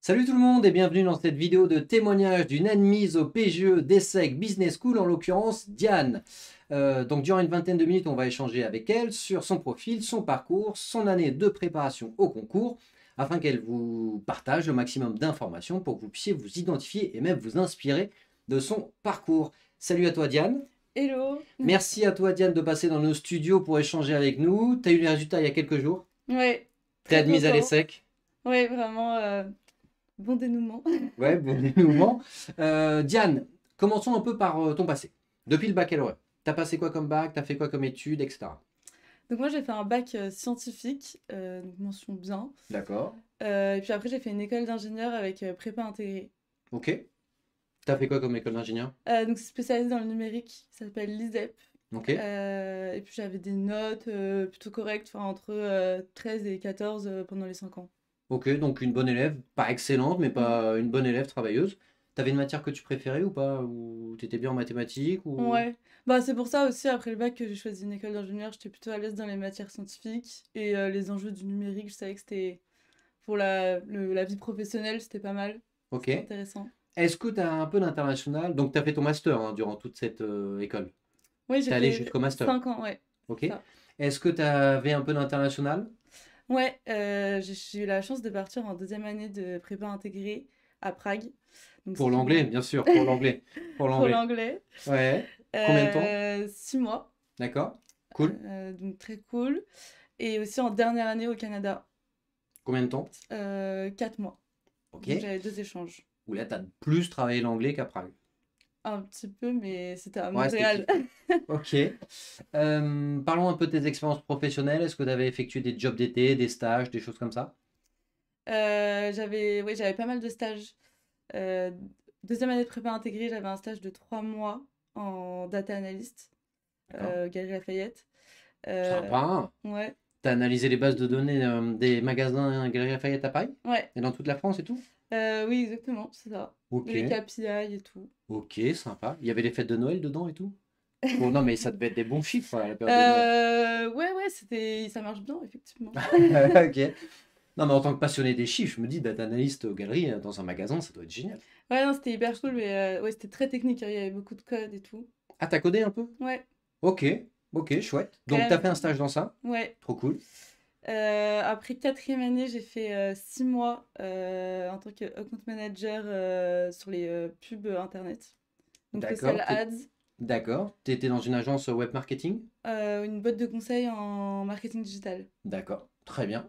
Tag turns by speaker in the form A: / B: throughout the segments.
A: Salut tout le monde et bienvenue dans cette vidéo de témoignage d'une admise au PGE d'ESSEC Business School, en l'occurrence Diane. Donc durant une vingtaine de minutes, on va échanger avec elle sur son profil, son parcours, son année de préparation au concours, afin qu'elle vous partage le maximum d'informations pour que vous puissiez vous identifier et même vous inspirer de son parcours. Salut à toi Diane.
B: Hello.
A: Merci à toi Diane de passer dans nos studios pour échanger avec nous. Tu as eu les résultats il y a quelques jours.
B: Ouais,
A: Tu es
B: très
A: admise à
B: content.
A: l'ESSEC.
B: Ouais, vraiment, bon dénouement.
A: Ouais, bon dénouement. Diane, commençons un peu par ton passé. Depuis le baccalauréat, t'as passé quoi comme bac, t'as fait quoi comme études, etc.
B: Donc moi j'ai fait un bac scientifique, donc mention bien.
A: D'accord.
B: Et puis après j'ai fait une école d'ingénieur avec prépa intégrée.
A: Ok. T'as fait quoi comme école d'ingénieur?
B: Donc c'est spécialisé dans le numérique, ça s'appelle l'ISEP.
A: Ok.
B: Et puis j'avais des notes plutôt correctes, enfin entre 13 et 14 pendant les 5 ans.
A: Ok, donc une bonne élève, pas excellente, mais
B: Mm.
A: pas une bonne élève travailleuse. T'avais une matière que tu préférais ou pas? Ou t'étais bien en mathématiques ou...
B: Ouais, bah c'est pour ça aussi après le bac que j'ai choisi une école d'ingénieur, j'étais plutôt à l'aise dans les matières scientifiques et les enjeux du numérique, je savais que c'était pour la vie professionnelle, c'était pas mal,
A: Ok.
B: c'était intéressant.
A: Est-ce que t'as un peu d'international? Donc t'as fait ton master hein, durant toute cette école.
B: Oui, j'ai
A: T'es allé
B: fait
A: jusqu'au master.
B: 5 ans, ouais,
A: Ok.
B: c'est ça.
A: Est-ce que t'avais un peu d'international?
B: Ouais, j'ai eu la chance de partir en deuxième année de prépa intégrée à Prague, donc
A: Pour
B: c'était
A: l'anglais,
B: mon
A: bien sûr, pour l'anglais. Pour
B: pour
A: l'anglais.
B: l'anglais.
A: Ouais. Combien de temps?
B: 6 mois,
A: D'accord. Cool.
B: donc très cool. Et aussi en dernière année au Canada,
A: Combien de temps?
B: 4 mois.
A: Ok.
B: Donc j'avais 2 échanges.
A: Où là, tu as plus travaillé l'anglais qu'à Prague.
B: Un petit peu, mais c'était à
A: Ouais, c'était
B: Montréal.
A: kiff. Ok. Parlons un peu de tes expériences professionnelles. Est-ce que tu avais effectué des jobs d'été, des stages, des choses comme ça?
B: J'avais pas mal de stages. Euh, Deuxième année de prépa intégrée, j'avais un stage de 3 mois en data analyst,
A: D'accord.
B: Galerie Lafayette. Euh,
A: Sympa, hein.
B: ouais,
A: T'as analysé les bases de données des magasins Galeries Lafayette à Paris?
B: ouais,
A: Et dans toute la France et tout?
B: oui, exactement, c'est ça.
A: Ok.
B: Les KPI et tout.
A: Ok, sympa. Il y avait les fêtes de Noël dedans et tout? Bon, non, mais ça devait être des bons chiffres à la période de Noël.
B: Ouais, ouais, ça marche bien, effectivement.
A: Ok. Non, mais en tant que passionné des chiffres, je me dis data analyst aux galeries, dans un magasin, ça doit être génial.
B: Ouais, non, c'était hyper cool, mais ouais, c'était très technique, hein, il y avait beaucoup de code et tout.
A: Ah, t'as codé un peu?
B: Ouais,
A: Ok, ok, chouette.
B: quand
A: Donc, t'as
B: même.
A: fait un stage dans ça?
B: Ouais.
A: Trop cool.
B: Après quatrième année, j'ai fait 6 mois en tant que account manager sur les pubs internet. Donc social
A: D'accord.
B: ads,
A: D'accord. T'étais dans une agence web marketing?
B: une boîte de conseil en marketing digital.
A: D'accord. Très bien.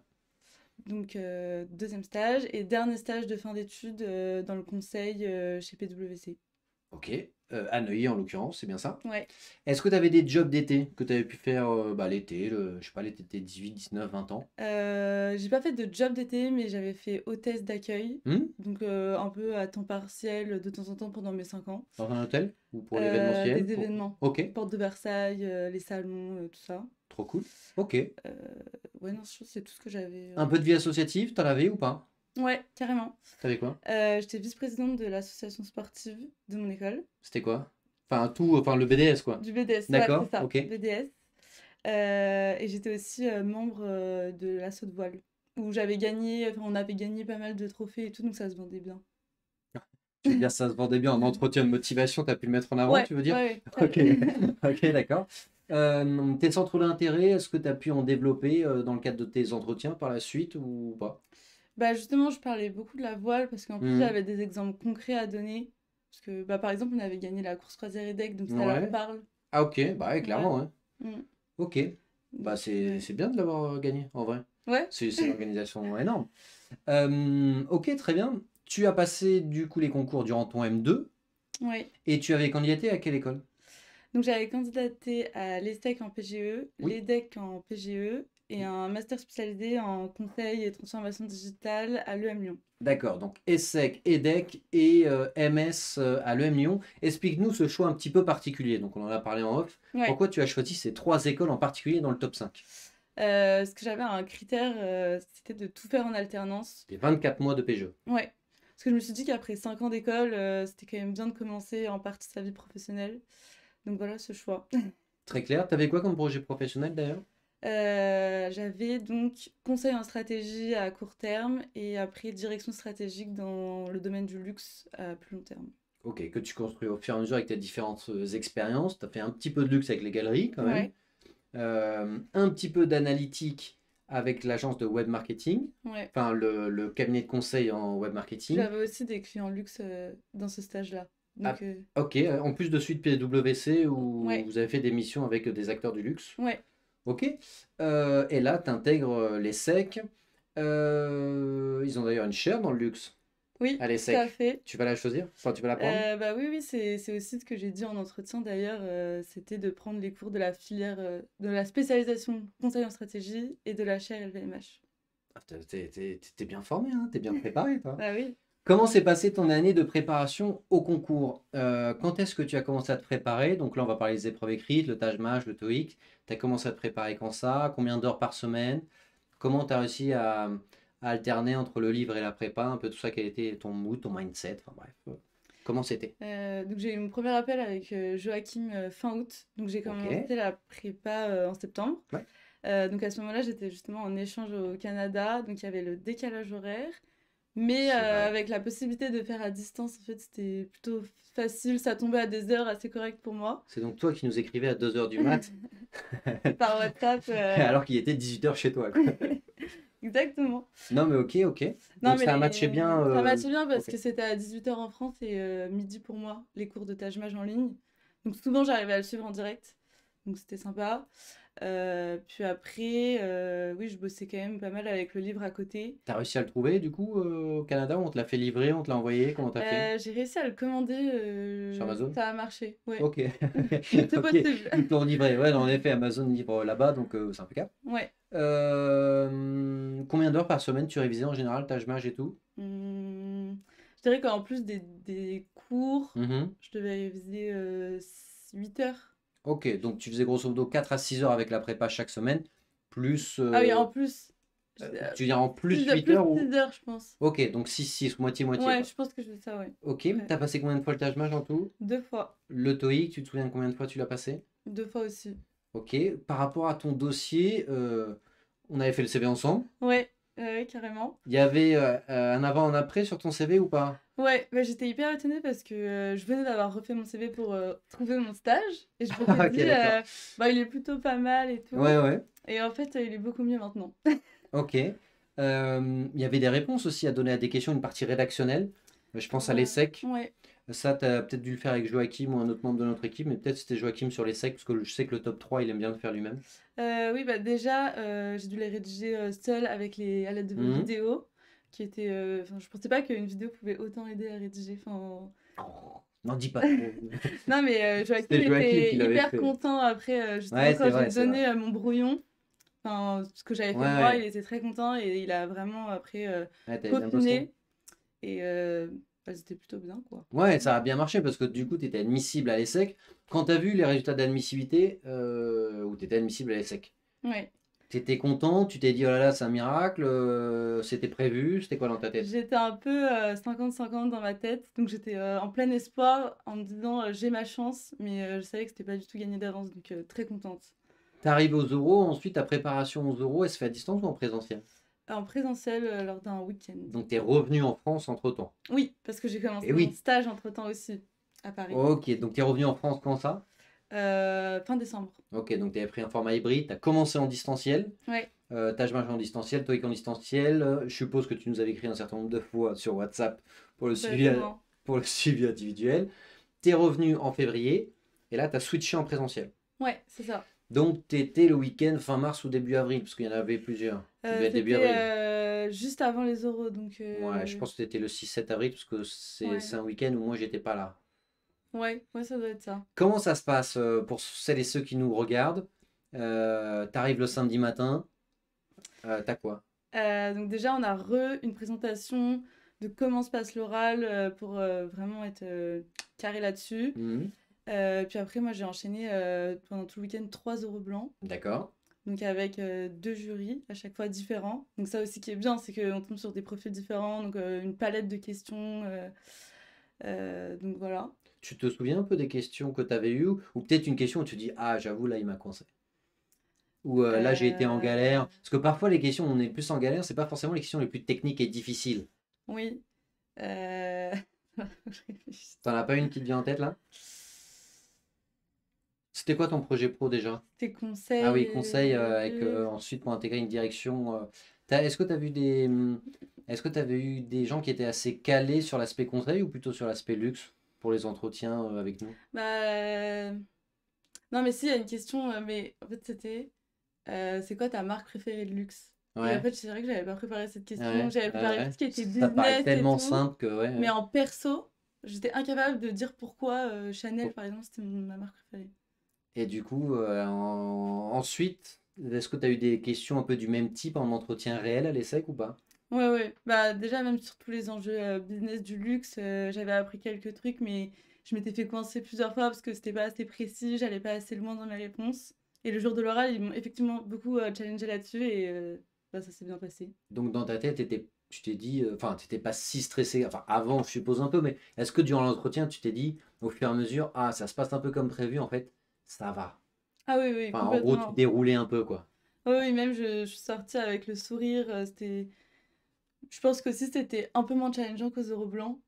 B: Donc deuxième stage et dernier stage de fin d'études dans le conseil chez PwC.
A: Ok. À Neuilly, en l'occurrence, c'est bien ça.
B: Ouais.
A: Est-ce que tu avais des jobs d'été que tu avais pu faire l'été, je sais pas, l'été de tes 18, 19, 20 ans?
B: J'ai pas fait de job d'été, mais j'avais fait hôtesse d'accueil.
A: Hmm.
B: Donc un peu à temps partiel de temps en temps pendant mes 5 ans.
A: Dans un hôtel? Ou pour l'événementiel?
B: Des événements.
A: Ok.
B: Porte de Versailles, les salons, tout ça.
A: Trop cool. Ok.
B: Euh, ouais, non, je pense que c'est tout ce que j'avais.
A: Un peu de vie associative, t'en avais ou pas?
B: Ouais, carrément.
A: T'avais quoi?
B: J'étais vice-présidente de l'association sportive de mon école.
A: C'était quoi? Enfin, tout, enfin le BDS, quoi.
B: Du BDS, ouais, c'est
A: D'accord,
B: ça,
A: ok.
B: BDS. Et j'étais aussi membre de l'assaut de voile. Où j'avais gagné, enfin, on avait gagné pas mal de trophées et tout, donc ça se vendait bien.
A: Tu veux dire, ça se vendait bien en entretien de motivation, tu as pu le mettre en avant,
B: Ouais,
A: tu veux dire?
B: ouais,
A: Ok,
B: ouais.
A: ok, d'accord. Tes centres d'intérêt, est-ce que tu as pu en développer dans le cadre de tes entretiens par la suite ou pas?
B: Bah justement, je parlais beaucoup de la voile parce qu'en plus
A: Mhm.
B: j'avais des exemples concrets à donner. Parce que bah, par exemple, on avait gagné la course croisière EDEC, donc ça leur
A: Ouais.
B: parle.
A: Ah ok, bah ouais,
B: Ouais.
A: clairement, ouais.
B: Mm.
A: Ok, bah
B: Donc,
A: c'est bien de l'avoir gagné, en vrai.
B: ouais.
A: C'est une organisation énorme. Ok, très bien. Tu as passé du coup les concours durant ton M2
B: Ouais.
A: et tu avais candidaté à quelle école?
B: Donc j'avais candidaté à l'ESTEC en PGE,
A: Oui.
B: l'EDEC en PGE et un master spécialisé en conseil et transformation digitale à l'EM Lyon.
A: D'accord, donc ESSEC, EDEC et MS à l'EM Lyon. Explique-nous ce choix un petit peu particulier. Donc on en a parlé en off.
B: Ouais.
A: Pourquoi tu as choisi ces trois écoles en particulier dans le top 5?
B: Parce que j'avais un critère, c'était de tout faire en alternance.
A: Les 24 mois de PGE.
B: Ouais. Parce que je me suis dit qu'après 5 ans d'école, c'était quand même bien de commencer en partie sa vie professionnelle. Donc voilà ce choix.
A: Très clair. Tu avais quoi comme projet professionnel d'ailleurs?
B: J'avais donc conseil en stratégie à court terme et après direction stratégique dans le domaine du luxe à plus long terme.
A: Ok, que tu construis au fur et à mesure avec tes différentes expériences. Tu as fait un petit peu de luxe avec les galeries quand même.
B: Ouais,
A: Un petit peu d'analytique avec l'agence de web marketing.
B: ouais.
A: Enfin, le cabinet de conseil en web marketing.
B: J'avais aussi des clients luxe dans ce stage-là.
A: Ah,
B: Donc,
A: ok, en plus de suite PwC où
B: ouais,
A: vous avez fait des missions avec des acteurs du luxe.
B: ouais.
A: Ok. Et là, tu intègres les SEC. Ils ont d'ailleurs une chaire dans le luxe.
B: Oui,
A: À les
B: tout à
A: SEC.
B: fait.
A: Tu vas la choisir? Enfin, tu vas la prendre?
B: Bah oui, oui, c'est aussi ce que j'ai dit en entretien d'ailleurs, c'était de prendre les cours de la filière, de la spécialisation conseil en stratégie et de la chaire LVMH.
A: Ah, t'es bien formé, hein, t'es bien préparé, toi.
B: Bah oui.
A: Comment s'est passée ton année de préparation au concours? Quand est-ce que tu as commencé à te préparer? Donc là, on va parler des épreuves écrites, le TAJMAJ, le TOEIC. Tu as commencé à te préparer quand ça? Combien d'heures par semaine? Comment tu as réussi à alterner entre le livre et la prépa? Un peu tout ça, quel était ton mood, ton mindset? Enfin bref, comment c'était?
B: Donc j'ai eu mon premier appel avec Joachim fin août, donc j'ai
A: Ok,
B: commencé la prépa en septembre.
A: ouais,
B: Donc à ce moment-là, j'étais justement en échange au Canada, donc il y avait le décalage horaire. Mais
A: c'est vrai.
B: avec la possibilité de faire à distance, en fait, c'était plutôt facile. Ça tombait à des heures assez correctes pour moi.
A: C'est donc toi qui nous écrivais à 2 heures du mat,
B: Par WhatsApp.
A: alors qu'il était 18 heures chez toi, quoi.
B: Exactement.
A: Non, mais ok, ok.
B: Non,
A: Donc
B: mais
A: ça a matché bien.
B: ça matche bien parce
A: Ok.
B: que c'était à 18 h en France et midi pour moi, les cours de Taj Mahal en ligne. Donc souvent, j'arrivais à le suivre en direct. Donc c'était sympa. Puis après, oui, je bossais quand même pas mal avec le livre à côté.
A: T'as réussi à le trouver du coup au Canada ou on te l'a fait livrer, on te l'a envoyé, comment t'as fait?
B: J'ai réussi à le commander,
A: Sur Amazon?
B: ça a marché, ouais.
A: Ok,
B: C'est
A: ok,
B: possible.
A: ils te l'ont livré. Ouais, en effet, Amazon livre là-bas, donc c'est impeccable.
B: Ouais.
A: Combien d'heures par semaine tu révisais en général, tâche mage et tout?
B: Je dirais qu'en plus des cours,
A: Mhm.
B: je devais réviser 8 heures.
A: Ok, donc tu faisais grosso modo 4 à 6 heures avec la prépa chaque semaine, plus,
B: Ah oui, en plus,
A: tu veux dire en plus 8
B: plus
A: heures
B: de
A: ou...
B: 6 heures, je pense.
A: Ok, donc 6 moitié-moitié
B: Ouais,
A: quoi.
B: je pense que je fais ça, ouais.
A: Ok,
B: Ouais.
A: t'as passé combien de fois le tâche mage en tout?
B: 2 fois.
A: Le TOEIC, tu te souviens combien de fois tu l'as passé?
B: 2 fois aussi.
A: Ok, par rapport à ton dossier, on avait fait le CV ensemble.
B: Ouais, ouais, carrément.
A: Il y avait un avant, un après sur ton CV ou pas?
B: Ouais, bah, j'étais hyper étonnée parce que je venais d'avoir refait mon CV pour trouver mon stage. Et je m'étais
A: Ok,
B: dit,
A: d'accord.
B: bah, il est plutôt pas mal et
A: Ouais,
B: tout.
A: ouais.
B: Et en fait, il est beaucoup mieux maintenant.
A: Ok. Il y avait des réponses aussi à donner à des questions, une partie rédactionnelle. Je pense à l'ESSEC.
B: Ouais.
A: Ça, tu as peut-être dû le faire avec Joachim ou un autre membre de notre équipe, mais peut-être c'était Joachim sur l'ESSEC, parce que je sais que le top 3 il aime bien le faire lui-même.
B: Oui, bah déjà, j'ai dû les rédiger seule avec à l'aide de vos
A: Mhm.
B: vidéos, qui étaient... Enfin, je pensais pas qu'une vidéo pouvait autant aider à rédiger. Enfin...
A: Oh, n'en dis pas trop.
B: Non, mais Joachim
A: C'était Joachim qui
B: était
A: l'avait
B: hyper
A: fait.
B: content après, justement,
A: Ouais, c'est
B: quand j'ai
A: vrai, c'est vrai.
B: donné mon brouillon. Enfin, ce que j'avais
A: Ouais,
B: fait moi, il
A: ouais.
B: était très content et il a vraiment après
A: Ouais, t'avais bien bossé.
B: peaufiné. Et bah, c'était plutôt bien, quoi.
A: Ouais, ça a bien marché parce que du coup, tu étais admissible à l'ESSEC. Quand tu as vu les résultats d'admissibilité, ou tu étais admissible à l'ESSEC,
B: Ouais.
A: tu étais content, tu t'es dit, oh là là, c'est un miracle, c'était prévu, c'était quoi dans ta tête?
B: J'étais un peu 50-50 dans ma tête, donc j'étais en plein espoir en me disant j'ai ma chance, mais je savais que c'était pas du tout gagné d'avance, donc très contente.
A: Tu arrives aux euros, ensuite ta préparation aux euros, elle se fait à distance ou en présentiel?
B: En présentiel lors d'un week-end.
A: Donc tu es revenu en France entre-temps.
B: Oui, parce que j'ai
A: Et
B: commencé mon
A: oui,
B: stage entre-temps aussi, à Paris.
A: ok, donc tu es revenu en France quand ça?
B: Fin décembre.
A: Ok, donc tu avais pris un format hybride, tu as commencé en distanciel,
B: Ouais,
A: tâche marche en distanciel, TOEIC en distanciel. Je suppose que tu nous avais écrit un certain nombre de fois sur WhatsApp
B: exactement.
A: pour le suivi individuel. Tu es revenu en février et là tu as switché en présentiel.
B: Ouais, c'est ça.
A: Donc tu étais le week-end fin mars ou début avril, parce qu'il y en avait plusieurs. Tu devais être début
B: C'était
A: avril.
B: juste avant les oraux, donc
A: Ouais, je pense que c'était le 6-7 avril, parce que c'est
B: ouais.
A: un week-end où moi j'étais pas là.
B: Ouais, ouais, ça doit être ça.
A: Comment ça se passe pour celles et ceux qui nous regardent? T'arrives le samedi matin, t'as quoi?
B: Donc déjà, on a une présentation de comment se passe l'oral pour vraiment être carré là-dessus.
A: Mhm.
B: Puis après, moi, j'ai enchaîné pendant tout le week-end 3 € blancs.
A: D'accord.
B: Donc avec 2 jurys à chaque fois différents. Donc ça aussi qui est bien, c'est qu'on tombe sur des profils différents, donc une palette de questions. Donc voilà.
A: Tu te souviens un peu des questions que tu avais eues? Ou peut-être une question où tu dis, ah, j'avoue, là, il m'a conseillé. Ou là, j'ai été en galère.
B: Euh,
A: Parce que parfois, les questions où on est plus en galère, c'est pas forcément les questions les plus techniques et difficiles.
B: oui. Euh, je réfléchis.
A: T'en as pas une qui te vient en tête là? C'était quoi ton projet pro déjà?
B: Tes
A: Ah
B: conseils.
A: oui, conseil avec ensuite pour intégrer une direction. Est-ce que tu as vu est-ce que tu avais eu des gens qui étaient assez calés sur l'aspect conseil ou plutôt sur l'aspect luxe pour les entretiens avec nous?
B: Bah, non, mais si, il y a une question, mais en fait, c'était c'est quoi ta marque préférée de luxe? Et en
A: Ouais,
B: fait, c'est vrai que j'avais pas préparé cette question.
A: ouais,
B: J'avais
A: ouais,
B: préparé tout
A: ouais.
B: ce qui était
A: Ça paraît
B: business et
A: tellement
B: tout.
A: simple que ouais,
B: Mais
A: ouais.
B: en perso, j'étais incapable de dire pourquoi Chanel, par exemple, c'était ma marque préférée.
A: Et du coup, ensuite, est-ce que tu as eu des questions un peu du même type en entretien réel à l'ESSEC ou pas?
B: Ouais, ouais. Bah, déjà, même sur tous les enjeux business du luxe, j'avais appris quelques trucs, mais je m'étais fait coincer plusieurs fois parce que c'était pas assez précis, j'allais pas assez loin dans mes réponses. Et le jour de l'oral, ils m'ont effectivement beaucoup challengé là-dessus et bah, ça s'est bien passé.
A: Donc dans ta tête, tu t'es dit, enfin, tu n'étais pas si stressé, enfin avant, je suppose un peu, mais est-ce que durant l'entretien, tu t'es dit, au fur et à mesure, ah, ça se passe un peu comme prévu, en fait, ça va.
B: Ah oui, oui,
A: Enfin, en gros, tu
B: complètement.
A: déroulais un peu, quoi.
B: Oui, oui, même je suis sortie avec le sourire. Je pense qu'aussi c'était un peu moins challengeant qu'aux Euro Blancs.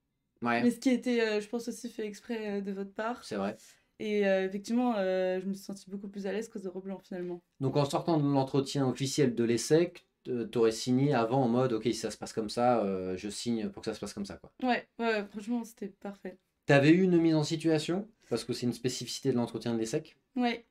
A: Ouais,
B: Mais ce qui était, je pense aussi fait exprès de votre part.
A: c'est vrai.
B: Et effectivement, je me suis sentie beaucoup plus à l'aise qu'aux Euro Blancs finalement.
A: Donc en sortant de l'entretien officiel de l'ESSEC, t'aurais signé avant en mode, ok, si ça se passe comme ça, je signe pour que ça se passe comme ça, quoi.
B: Ouais, ouais, ouais, franchement, c'était parfait.
A: T'avais eu une mise en situation, parce que c'est une spécificité de l'entretien de l'ESSEC.
B: Ouais.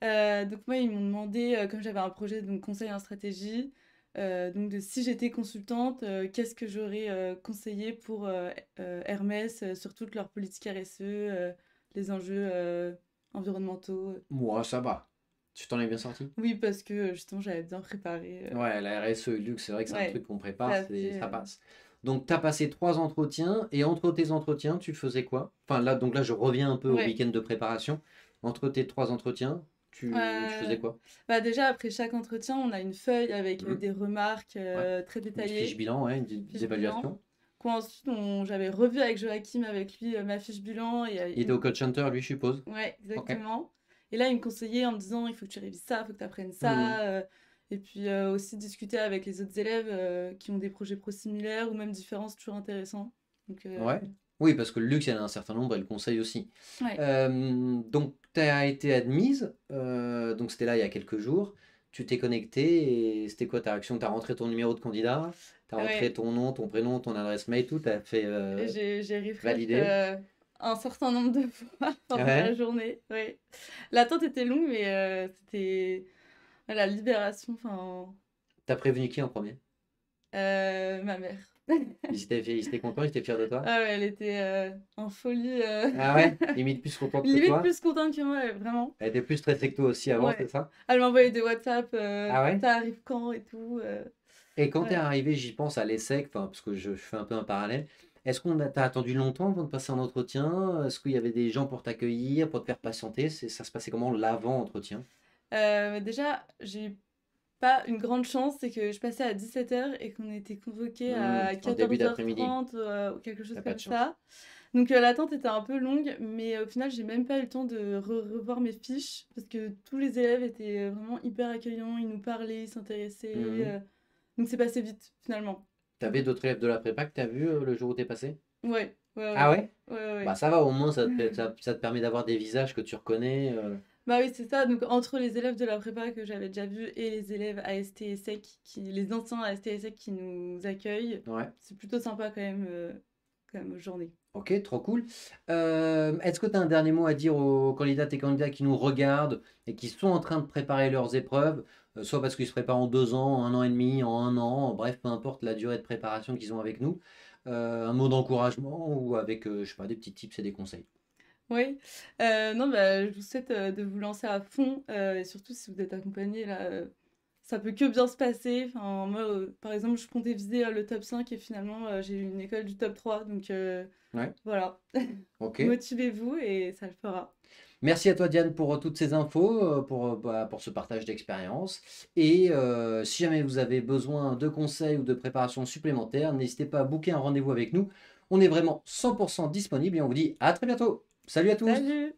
B: Donc moi, ils m'ont demandé, comme j'avais un projet donc conseil en stratégie, donc de si j'étais consultante, qu'est-ce que j'aurais conseillé pour Hermès sur toute leur politique RSE, les enjeux environnementaux.
A: Moi, ça va. Tu t'en es bien sorti?
B: Oui, parce que justement, j'avais bien préparé.
A: Ouais, la RSE et le luxe, c'est vrai que c'est un
B: Ouais,
A: truc qu'on
B: ça
A: prépare,
B: a fait.
A: ça passe. Donc, tu as passé 3 entretiens, et entre tes entretiens, tu faisais quoi? Enfin, là, donc là, je reviens un peu au
B: Ouais.
A: week-end de préparation. Entre tes 3 entretiens, tu
B: Euh,
A: faisais quoi?
B: Bah déjà, après chaque entretien, on a une feuille avec
A: Mhm.
B: des remarques
A: Ouais,
B: très
A: une petite fiche
B: détaillées,
A: bilan, ouais, une petite
B: fiche bilan.
A: évaluation.
B: Ensuite, j'avais revu avec Joachim, avec lui, ma fiche bilan. Et,
A: Il était au coach center, lui, je suppose.
B: ouais,
A: Ok.
B: exactement. Et là, il me conseillait en me disant, il faut que tu révises ça, il faut que tu apprennes
A: Mhm.
B: ça. Et puis aussi discuter avec les autres élèves qui ont des projets pro similaires ou même différents, c'est toujours intéressant. Donc,
A: Ouais. Oui, parce que le luxe, il y en a un certain nombre, et le conseil aussi.
B: ouais,
A: Donc, tu as été admise, donc c'était là il y a quelques jours. Tu t'es connecté et c'était quoi ta réaction? Tu as rentré ton numéro de candidat, tu as rentré
B: ouais.
A: ton nom, ton prénom, ton adresse mail, tout, tu as fait
B: J'ai refresh
A: valider.
B: un certain nombre de fois pendant la
A: Ouais.
B: journée. Ouais. L'attente était longue, mais c'était la libération. Enfin,
A: T'as prévenu qui en premier?
B: ma mère.
A: Ils étaient contents, ils étaient fiers de toi?
B: Ah ouais, elle était en folie.
A: Ah ouais? Limite plus contente que
B: Limite
A: toi?
B: plus contente que moi, vraiment.
A: Elle était plus stressée que toi aussi avant, c'est
B: Ouais.
A: ça?
B: Elle m'envoyait des WhatsApp,
A: Ah ouais?
B: ça arrive quand et tout.
A: Et quand t'es
B: Ouais.
A: arrivé, j'y pense à l'ESSEC, enfin, parce que je fais un peu un parallèle. T'as attendu longtemps avant de passer un entretien? Est-ce qu'il y avait des gens pour t'accueillir, pour te faire patienter? Ça se passait comment l'avant-entretien?
B: Déjà, j'ai pas une grande chance, c'est que je passais à 17h et qu'on était convoqué à
A: En début d'après-midi,
B: 14h30 ou quelque chose
A: t'as pas
B: comme
A: de chance.
B: ça. Donc l'attente était un peu longue, mais au final, j'ai même pas eu le temps de revoir mes fiches parce que tous les élèves étaient vraiment hyper accueillants, ils nous parlaient, ils s'intéressaient.
A: Mhm.
B: Donc c'est passé vite finalement.
A: T'avais d'autres élèves de la prépa que t'as vu le jour où t'es passé?
B: Ouais, ouais,
A: Ah
B: ouais.
A: ouais?
B: Ouais, ouais,
A: Bah
B: ouais.
A: ça va, au moins ça te permet d'avoir des visages que tu reconnais.
B: Bah oui, c'est ça. Donc entre les élèves de la prépa que j'avais déjà vus et les élèves AST et SEC, les anciens AST et SEC qui nous accueillent,
A: Ouais.
B: c'est plutôt sympa quand même journée.
A: Ok, trop cool. Est-ce que tu as un dernier mot à dire aux candidates et candidats qui nous regardent et qui sont en train de préparer leurs épreuves, soit parce qu'ils se préparent en 2 ans, 1 an et demi, en 1 an, bref, peu importe la durée de préparation qu'ils ont avec nous, un mot d'encouragement ou avec, je sais pas, des petits tips et des conseils.
B: Oui, non, bah, je vous souhaite de vous lancer à fond, et surtout si vous êtes accompagné, là, ça peut que bien se passer. Enfin, moi, par exemple, je comptais viser le top 5 et finalement, j'ai eu une école du top 3. Donc
A: Ouais,
B: voilà,
A: ok.
B: motivez-vous et ça le fera.
A: Merci à toi Diane pour toutes ces infos, pour ce partage d'expérience. Et si jamais vous avez besoin de conseils ou de préparation supplémentaire, n'hésitez pas à booker un rendez-vous avec nous. On est vraiment 100% disponible et on vous dit à très bientôt. Salut à tous!
B: Salut!